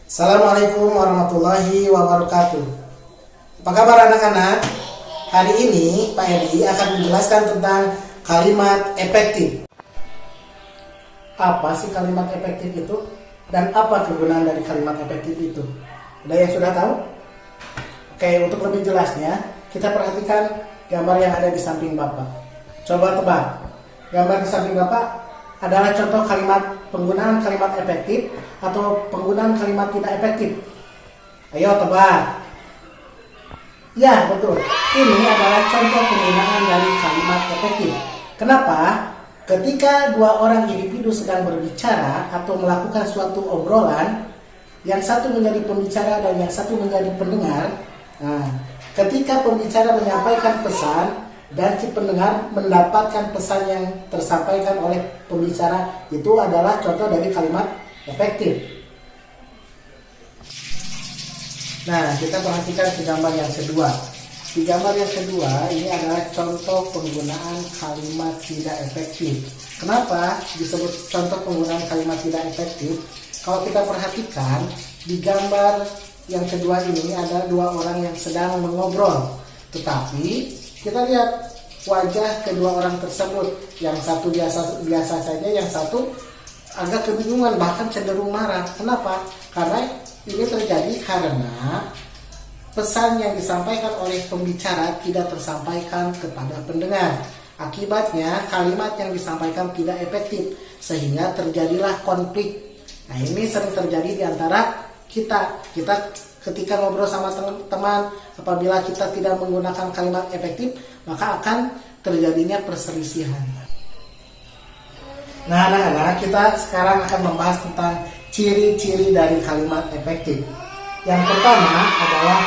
Assalamualaikum warahmatullahi wabarakatuh. Apa kabar anak-anak? Hari ini Pak Edi akan menjelaskan tentang kalimat efektif. Apa sih kalimat efektif itu? Dan apa kegunaan dari kalimat efektif itu? Ada yang sudah tahu? Oke, untuk lebih jelasnya, kita perhatikan gambar yang ada di samping Bapak. Coba tebak. Gambar di samping Bapak adalah contoh kalimat penggunaan kalimat efektif atau penggunaan kalimat tidak efektif. Ayo tebak. Ya, betul. Ini adalah contoh penggunaan dari kalimat efektif. Kenapa? Ketika dua orang individu sedang berbicara atau melakukan suatu obrolan, yang satu menjadi pembicara dan yang satu menjadi pendengar. Nah, ketika pembicara menyampaikan pesan dan si pendengar mendapatkan pesan yang tersampaikan oleh pembicara, itu adalah contoh dari kalimat efektif. Nah, kita perhatikan di gambar yang kedua. Di gambar yang kedua, ini adalah contoh penggunaan kalimat tidak efektif. Kenapa disebut contoh penggunaan kalimat tidak efektif? Kalau kita perhatikan, di gambar yang kedua ini ada dua orang yang sedang mengobrol. Tetapi kita lihat wajah kedua orang tersebut. Yang satu biasa saja, yang satu agak kebingungan, bahkan cenderung marah. Kenapa? Karena ini terjadi karena pesan yang disampaikan oleh pembicara tidak tersampaikan kepada pendengar. Akibatnya kalimat yang disampaikan tidak efektif, sehingga terjadilah konflik. Nah, ini sering terjadi di antara kita ketika ngobrol sama teman, apabila kita tidak menggunakan kalimat efektif, maka akan terjadinya perselisihan. Nah, anak-anak, kita sekarang akan membahas tentang ciri-ciri dari kalimat efektif. Yang pertama adalah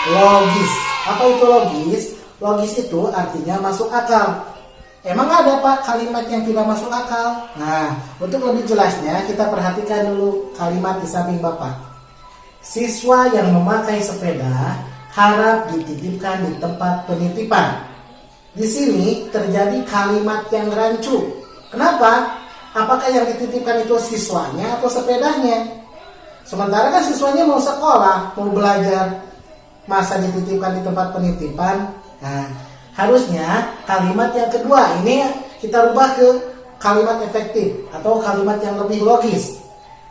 logis. Apa itu logis? Logis itu artinya masuk akal. Emang ada Pak kalimat yang tidak masuk akal? Nah, untuk lebih jelasnya kita perhatikan dulu kalimat di samping Bapak. Siswa yang memakai sepeda harap dititipkan di tempat penitipan. Di sini terjadi kalimat yang rancu. Kenapa? Apakah yang dititipkan itu siswanya atau sepedanya? Sementara kan siswanya mau sekolah, mau belajar, masa dititipkan di tempat penitipan? Nah, harusnya kalimat yang kedua ini kita rubah ke kalimat efektif atau kalimat yang lebih logis.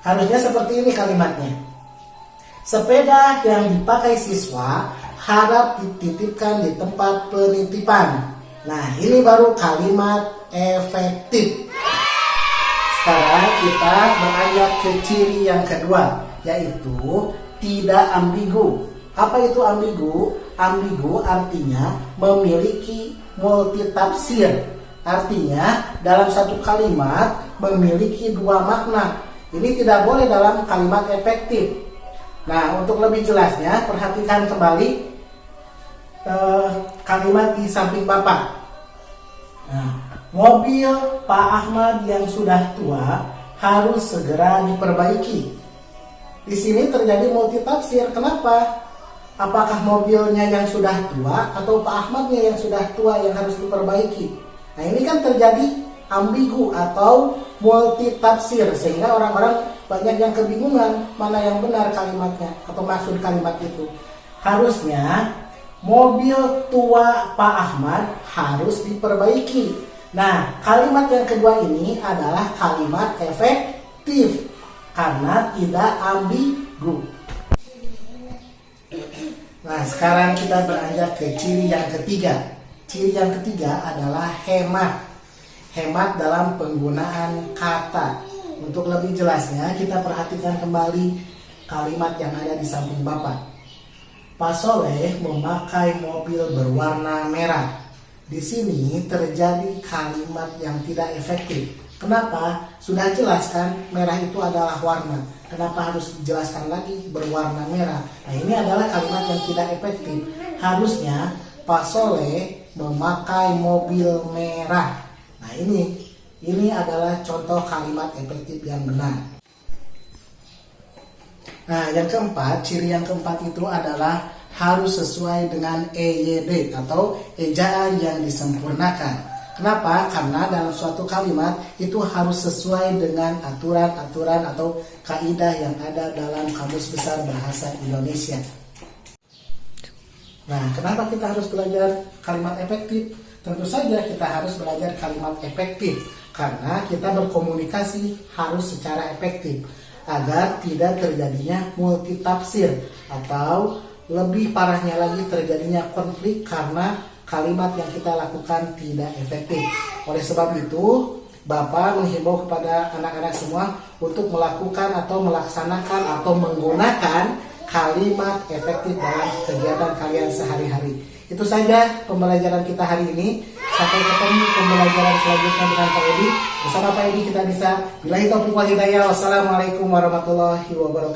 Harusnya seperti ini kalimatnya. Sepeda yang dipakai siswa harap dititipkan di tempat penitipan. Nah, ini baru kalimat efektif. Sekarang kita beranjak ke ciri yang kedua, yaitu tidak ambigu. Apa itu ambigu? Ambigu artinya memiliki multitafsir. Artinya dalam satu kalimat memiliki dua makna. Ini tidak boleh dalam kalimat efektif. Nah, untuk lebih jelasnya, perhatikan kembali kalimat di samping Bapak. Nah, mobil Pak Ahmad yang sudah tua harus segera diperbaiki. Di sini terjadi multitafsir. Kenapa? Apakah mobilnya yang sudah tua atau Pak Ahmadnya yang sudah tua yang harus diperbaiki? Nah, ini kan terjadi ambigu atau multitafsir, sehingga orang-orang banyak yang kebingungan mana yang benar kalimatnya atau maksud kalimat itu. Harusnya mobil tua Pak Ahmad harus diperbaiki. Nah, kalimat yang kedua ini adalah kalimat efektif karena tidak ambigu. Nah, sekarang kita beranjak ke ciri yang ketiga. Ciri yang ketiga adalah hemat. Hemat dalam penggunaan kata. Untuk lebih jelasnya, kita perhatikan kembali kalimat yang ada di samping Bapak. Pak Soleh memakai mobil berwarna merah. Di sini terjadi kalimat yang tidak efektif. Kenapa? Sudah jelas kan, merah itu adalah warna. Kenapa harus dijelaskan lagi berwarna merah? Nah, ini adalah kalimat yang tidak efektif. Harusnya Pak Soleh memakai mobil merah. Nah, ini adalah contoh kalimat efektif yang benar. Nah, yang keempat, ciri yang keempat itu adalah harus sesuai dengan EYD atau ejaan yang disempurnakan. Kenapa? Karena dalam suatu kalimat itu harus sesuai dengan aturan-aturan atau kaidah yang ada dalam Kamus Besar Bahasa Indonesia. Nah, kenapa kita harus belajar kalimat efektif? Tentu saja kita harus belajar kalimat efektif karena kita berkomunikasi harus secara efektif agar tidak terjadinya multitafsir atau lebih parahnya lagi terjadinya konflik karena kalimat yang kita lakukan tidak efektif. Oleh sebab itu, Bapak menghimbau kepada anak-anak semua untuk melakukan atau melaksanakan atau menggunakan kalimat efektif dalam kegiatan kalian sehari-hari. Itu saja pembelajaran kita hari ini. Sampai ketemu pembelajaran selanjutnya dengan Pak Edi. Bersama Pak Edi kita bisa billahi taufiq wal hidayah. Wassalamualaikum warahmatullahi wabarakatuh.